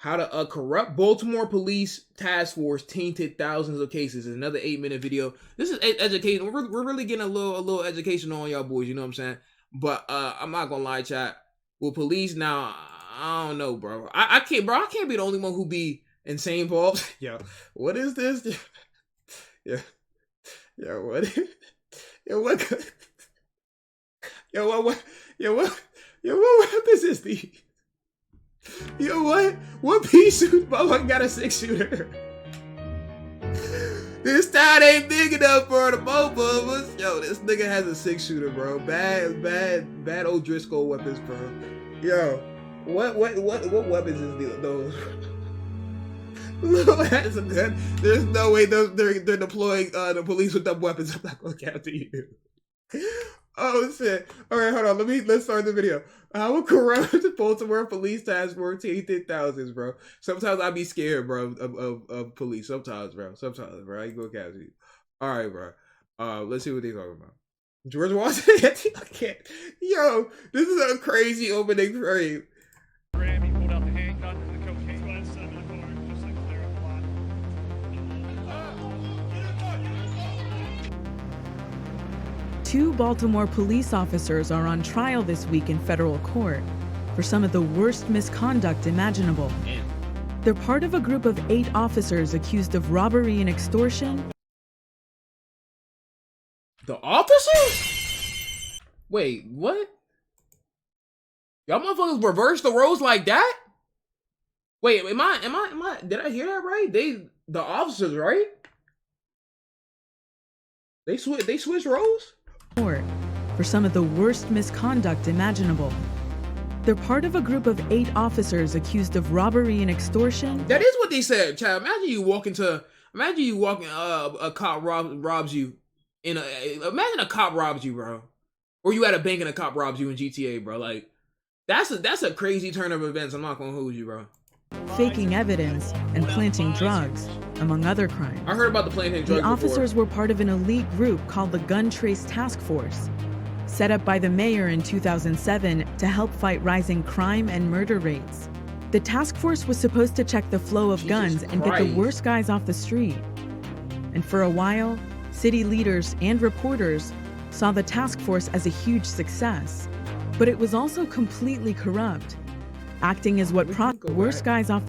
How to corrupt Baltimore police task force tainted thousands of cases. Is another 8-minute video. This is education. We're really getting a little education on y'all boys. You know what I'm saying? But I'm not gonna lie, chat. With police now, I don't know, bro. I can't, bro. I can't be the only one who be insane balls. Yo, what is this? Yeah, yo, what? Yo, what? Yo, what? Yo, what? Yo, what weapons is these? Yo, what? What pea suit? Motherfucker got a 6-shooter. This town ain't big enough for the both of us. Yo, this nigga has a 6-shooter, bro. Bad old Driscoll weapons, bro. Yo, what weapons is those? Lil has a gun. There's no way they're deploying the police with them weapons. I'm not gonna capture you. Oh shit! All right, hold on. Let's start the video. How corrupt Baltimore police task force tainted thousands, bro. Sometimes I be scared, bro, of police. Sometimes, bro. I ain't gonna capture you. All right, bro. Let's see what they talking about. George Washington. I can't. Yo, this is a crazy opening frame. He pulled out the handgun and the cocaine. Two Baltimore police officers are on trial this week in federal court for some of the worst misconduct imaginable. They're part of a group of 8 officers accused of robbery and extortion. The officers? Wait, what? Y'all motherfuckers reverse the roles like that? Wait, am I, did I hear that right? The officers, right? They switch roles? For some of the worst misconduct imaginable. They're part of a group of 8 officers accused of robbery and extortion. That is what they said, child. Imagine you walking, a cop robs you imagine a cop robs you, bro. Or you at a bank and a cop robs you in GTA, bro. Like, that's a crazy turn of events. I'm not gonna hold you, bro. Faking evidence and planting drugs, among other crimes. I heard about the planting drugs. The officers were part of an elite group called the Gun Trace Task Force, set up by the mayor in 2007 to help fight rising crime and murder rates. The task force was supposed to check the flow of guns and get the worst guys off the street. And for a while, city leaders and reporters saw the task force as a huge success. But it was also completely corrupt, acting as what worst guys off.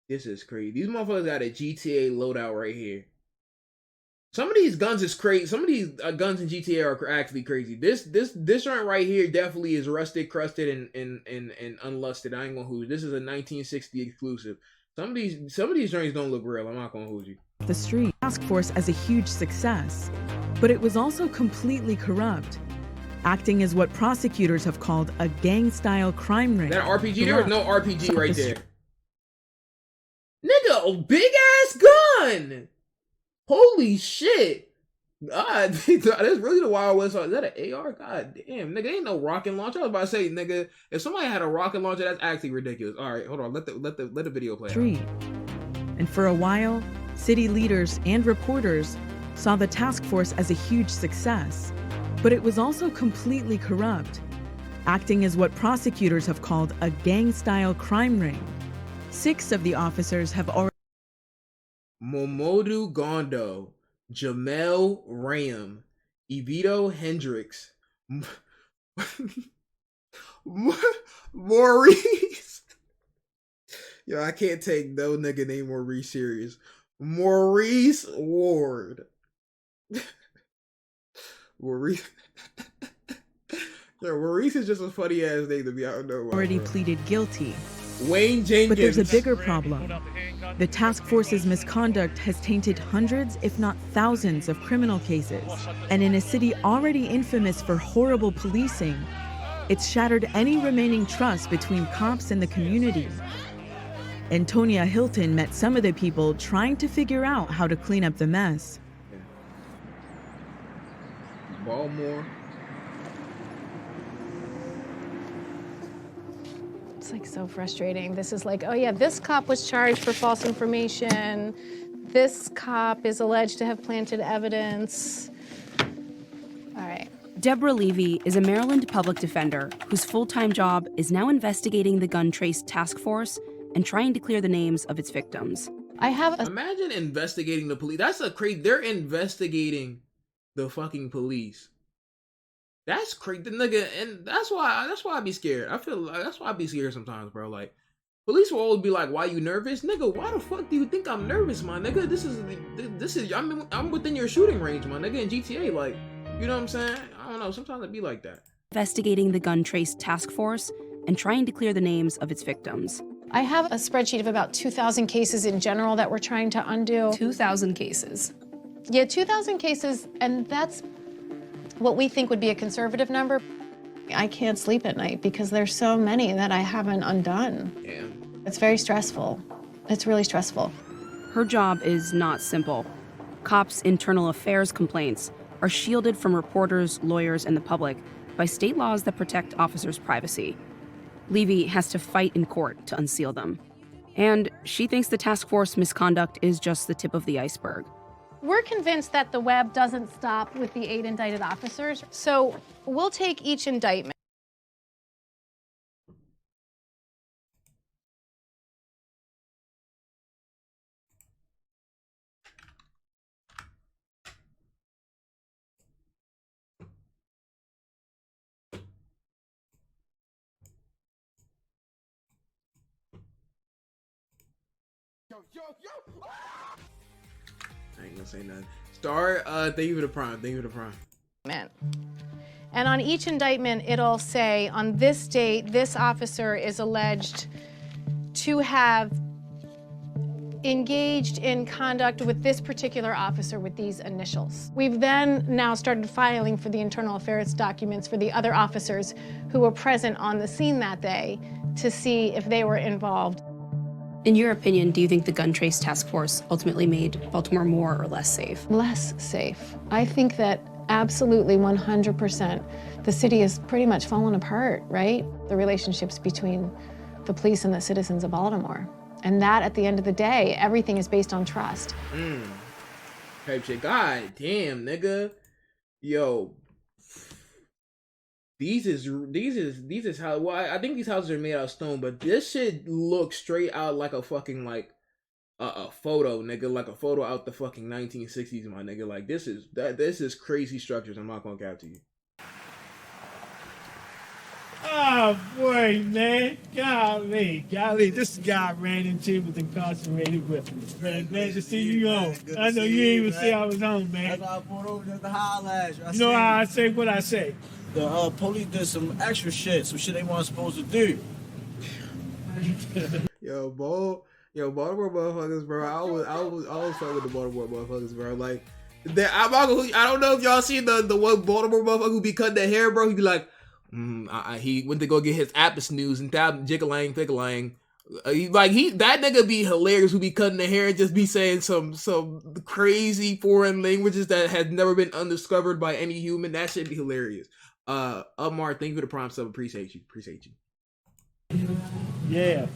This is crazy. These motherfuckers got a GTA loadout right here. Some of these guns is crazy. Some of these guns in GTA are actually crazy. This joint right here definitely is rusted, crusted, and unlusted. I ain't gonna hold you. This is a 1960 exclusive. Some of these joints don't look real. I'm not gonna hold you. The street task force as a huge success, but it was also completely corrupt, acting as what prosecutors have called a gang-style crime ring. That RPG? There was no RPG right there. Nigga, a big ass gun! Holy shit! God, that's really the Wild West. Is that an AR? God damn, nigga, ain't no rocket launcher. I was about to say, nigga, if somebody had a rocket launcher, that's actually ridiculous. All right, hold on, let the video play. And for a while, city leaders and reporters saw the task force as a huge success, but it was also completely corrupt, acting as what prosecutors have called a gang-style crime ring. 6 of the officers have already. Momodu Gondo, Jamel Ram, Evito Hendricks, Maurice. Yo, I can't take no nigga named Maurice serious. Maurice Ward. Maurice. Yo, Maurice is just a funny ass name to be. I don't know why. Already pleaded guilty. Wayne Jenkins. But there's a bigger problem. The task force's misconduct has tainted hundreds, if not thousands, of criminal cases. And in a city already infamous for horrible policing, it's shattered any remaining trust between cops and the community. Antonia Hilton met some of the people trying to figure out how to clean up the mess. Baltimore. It's like so frustrating. This is like, oh yeah, this cop was charged for false information. This cop is alleged to have planted evidence. All right. Deborah Levy is a Maryland public defender whose full-time job is now investigating the Gun Trace Task Force and trying to clear the names of its victims. I have a Imagine investigating the police. That's a crazy. They're investigating the fucking police. That's crazy, nigga, and that's why I be scared. I feel like that's why I be scared sometimes, bro. Like, police will always be like, "Why you nervous, nigga? Why the fuck do you think I'm nervous, my nigga? This is I'm within your shooting range, my nigga, in GTA. Like, you know what I'm saying? I don't know. Sometimes it be like that." Investigating the gun trace task force and trying to clear the names of its victims. I have a spreadsheet of about 2,000 cases in general that we're trying to undo. 2,000 cases. Yeah, 2,000 cases, and that's what we think would be a conservative number. I can't sleep at night because there's so many that I haven't undone. Yeah. It's very stressful. It's really stressful. Her job is not simple. Cops' internal affairs complaints are shielded from reporters, lawyers, and the public by state laws that protect officers' privacy. Levy has to fight in court to unseal them. And she thinks the task force misconduct is just the tip of the iceberg. We're convinced that the web doesn't stop with the 8 indicted officers, so we'll take each indictment. I ain't gonna say nothing. Star, thank you for the prime. Thank you for the prime. And on each indictment, it'll say, on this date, this officer is alleged to have engaged in conduct with this particular officer with these initials. We've then now started filing for the internal affairs documents for the other officers who were present on the scene that day to see if they were involved. In your opinion, do you think the gun trace task force ultimately made Baltimore more or less safe? Less safe. I think that absolutely 100%. The city is pretty much fallen apart, right? The relationships between the police and the citizens of Baltimore. And that, at the end of the day, everything is based on trust. Type shit. God damn, nigga. Yo. These is how, well, I think these houses are made out of stone, but this shit looks straight out like a fucking, like, a photo, nigga, like a photo out the fucking 1960s, my nigga. Like, this is crazy structures. I'm not gonna cap to you. Oh boy, man. Golly. This guy ran into was incarcerated with. Man, glad to see you on. I know you didn't even say I was on, man. That's why I pulled over just to holler at you. You know how I say what I say. The police did some extra shit, some shit they weren't supposed to do. Baltimore motherfuckers, bro. I was fucking with the Baltimore motherfuckers, bro. Like, I don't know if y'all seen the one Baltimore motherfucker who be cutting their hair, bro. He be like, he went to go get his Apple snooze and tab jiggling fickling. That nigga be hilarious who be cutting their hair and just be saying some crazy foreign languages that has never been undiscovered by any human. That shit be hilarious. Umar, thank you for the prime sub. Appreciate you. Yeah.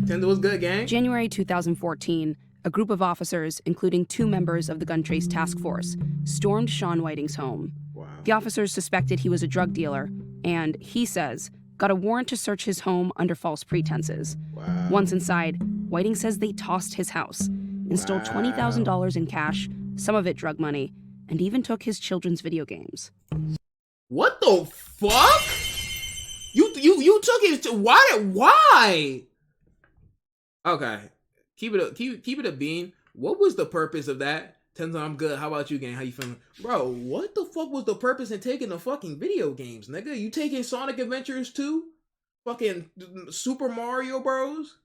Tainted was good, gang. January 2014, a group of officers, including 2 members of the gun trace task force, stormed Sean Whiting's home. Wow. The officers suspected he was a drug dealer, and, he says, got a warrant to search his home under false pretenses. Wow. Once inside, Whiting says they tossed his house and stole $20,000 in cash, some of it drug money, and even took his children's video games. What the fuck? You took it to why? Okay. Keep it a bean. What was the purpose of that? Tenzo, I'm good. How about you, gang? How you feeling? Bro, what the fuck was the purpose in taking the fucking video games, nigga? You taking Sonic Adventures 2? Fucking Super Mario Bros?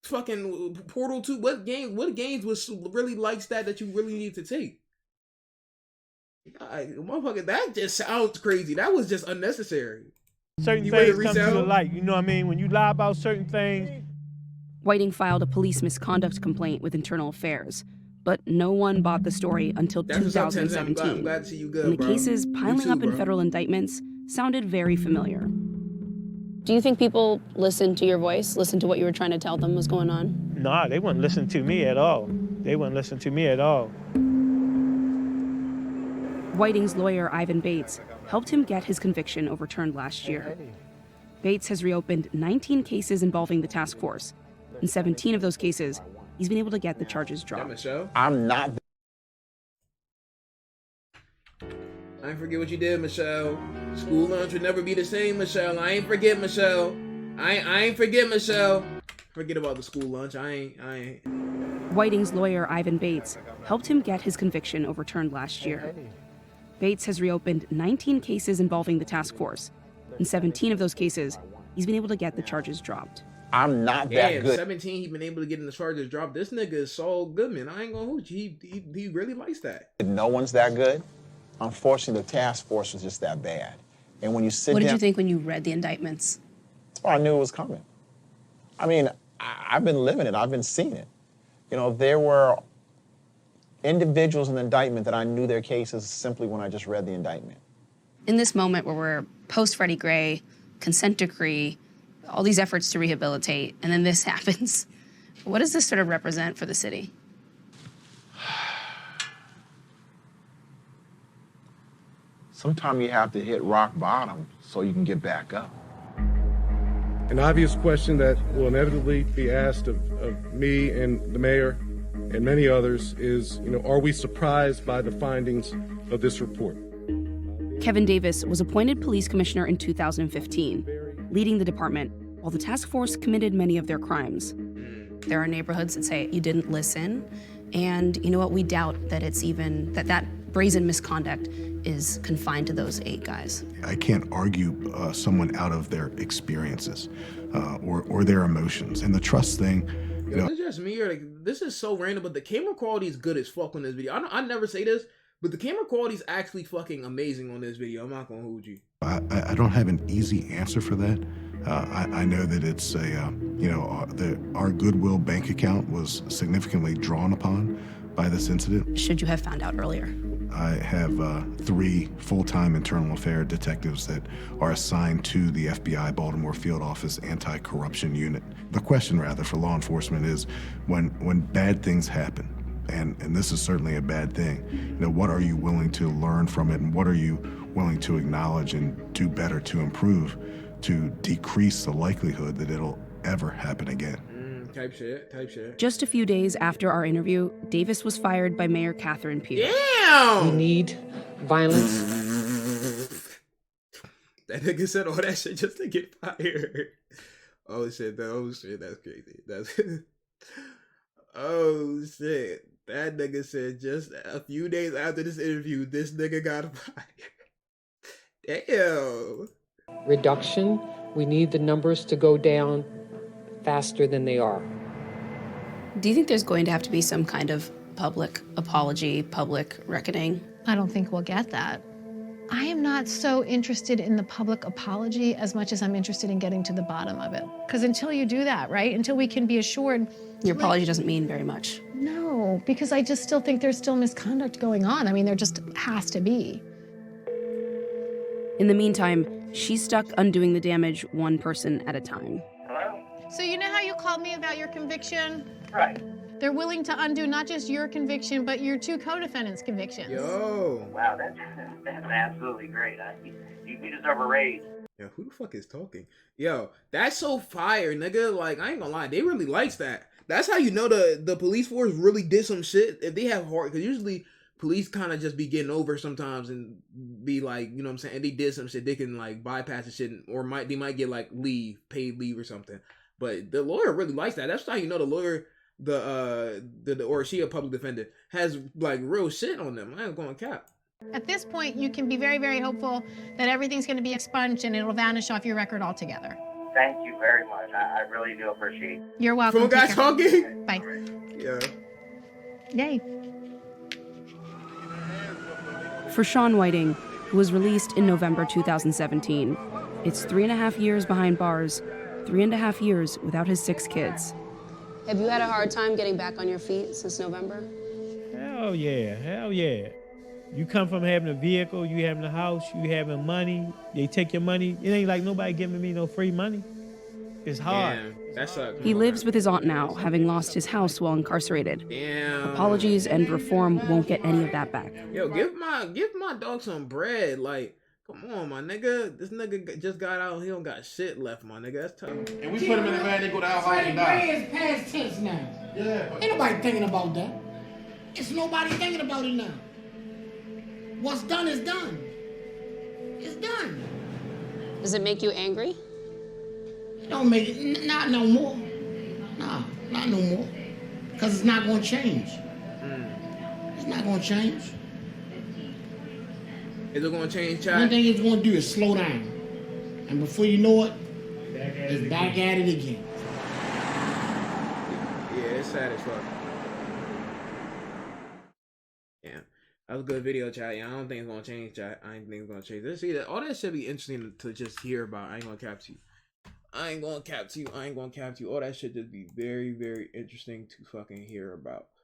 Fucking Portal 2? What games was really like that you really need to take? Motherfucker, that just sounds crazy. That was just unnecessary. Certain You ready to things come to resell? the light, you know what I mean? When you lie about certain things. Whiting filed a police misconduct complaint with Internal Affairs, but no one bought the story until That's what's up, Tenzo. 2017. I'm glad to see you good, and the bro. cases piling too, up in bro. federal indictments sounded very familiar. Do you think people listened to your voice, listened to what you were trying to tell them was going on? Nah, they wouldn't listen to me at all. Whiting's lawyer, Ivan Bates, helped him get his conviction overturned last year. Bates has reopened 19 cases involving the task force. In 17 of those cases, he's been able to get the charges dropped. Michelle? I'm not. I ain't forget what you did, Michelle. School lunch would never be the same, Michelle. I ain't forget, Michelle. I ain't forget, Michelle. Forget about the school lunch. I ain't. Whiting's lawyer, Ivan Bates, helped him get his conviction overturned last year. Bates has reopened 19 cases involving the task force. In 17 of those cases, he's been able to get the charges dropped. I'm not that good. 17, he's been able to get in the charges dropped. This nigga is Saul Goodman. I ain't gonna hold you. He really likes that. No one's that good. Unfortunately, the task force was just that bad. And when you sit What down... did you think when you read the indictments? I knew it was coming. I mean, I've been living it. I've been seeing it. You know, there were individuals in the indictment that I knew their cases simply when I just read the indictment. In this moment where we're post-Freddie Gray, consent decree, all these efforts to rehabilitate, and then this happens, what does this sort of represent for the city? Sometimes you have to hit rock bottom so you can get back up. An obvious question that will inevitably be asked of me and the mayor and many others is, are we surprised by the findings of this report? Kevin Davis was appointed police commissioner in 2015, leading the department while the task force committed many of their crimes. There are neighborhoods that say you didn't listen, and you know what, we doubt that it's even, that brazen misconduct is confined to those 8 guys. I can't argue someone out of their experiences or their emotions. And the trust thing, This is just me, or like, this is so random, but the camera quality is good as fuck on this video. I never say this, but the camera quality is actually fucking amazing on this video. I'm not gonna hold you. I don't have an easy answer for that. I know that it's our Goodwill bank account was significantly drawn upon by this incident. Should you have found out earlier? I have 3 full-time internal affair detectives that are assigned to the FBI Baltimore Field Office Anti-Corruption Unit. The question, rather, for law enforcement is when bad things happen, and this is certainly a bad thing, what are you willing to learn from it, and what are you willing to acknowledge and do better to improve to decrease the likelihood that it'll ever happen again? Type shit. Just a few days after our interview, Davis was fired by Mayor Catherine Pugh. Damn! We need violence. That nigga said all that shit just to get fired. Oh shit, that's crazy. Oh shit. That nigga said just a few days after this interview, this nigga got fired. Damn. Reduction. We need the numbers to go down faster than they are. Do you think there's going to have to be some kind of public apology, public reckoning? I don't think we'll get that. I am not so interested in the public apology as much as I'm interested in getting to the bottom of it. Because until you do that, right, until we can be assured... Your apology doesn't mean very much. No, because I just still think there's still misconduct going on. I mean, there just has to be. In the meantime, she's stuck undoing the damage one person at a time. So you know how you called me about your conviction? Right. They're willing to undo not just your conviction, but your 2 co-defendants' convictions. Yo. Wow, that's absolutely great. You deserve a raise. Yo, who the fuck is talking? Yo, that's so fire, nigga. Like, I ain't gonna lie, they really likes that. That's how you know the police force really did some shit. If they have heart, because usually police kind of just be getting over sometimes and be like, you know what I'm saying? And they did some shit, they can like bypass the shit, or they might get like paid leave or something. But the lawyer really likes that. That's how you know the lawyer, or she a public defender, has like real shit on them. I ain't going to cap. At this point, you can be very, very hopeful that everything's going to be expunged and it'll vanish off your record altogether. Thank you very much. I really do appreciate it. You're welcome. Phone guy talking? Bye. Yeah. Yay. For Sean Whiting, who was released in November 2017, it's 3.5 years behind bars, 3.5 years without his 6 kids. Have you had a hard time getting back on your feet since November? Hell yeah. You come from having a vehicle, you having a house, you having money, they take your money. It ain't like nobody giving me no free money. It's hard. Damn, that sucks. He lives with his aunt now, having lost his house while incarcerated. Damn. Apologies and reform won't get any of that back. Yo, give my dog some bread. Like, Come on, my nigga. This nigga just got out. He don't got shit left, my nigga. That's tough. And we put him in the bag, they go down high and die. Freddie Gray is past tense now. Yeah. Ain't nobody thinking about that. It's nobody thinking about it now. What's done is done. It's done. Does it make you angry? It don't make it, not no more. Nah, not no more. Because it's not going to change. It's not going to change. Is it going to change, Chad? One thing it's going to do is slow down. And before you know it, it's back at it again. Yeah, it's sad as fuck. Yeah. That was a good video, chat. Yeah, I don't think it's gonna change, chat. I ain't think it's gonna change. Let's see that. All that should be interesting to just hear about. I ain't gonna cap to you. I ain't gonna cap to you. All that shit just be very, very interesting to fucking hear about.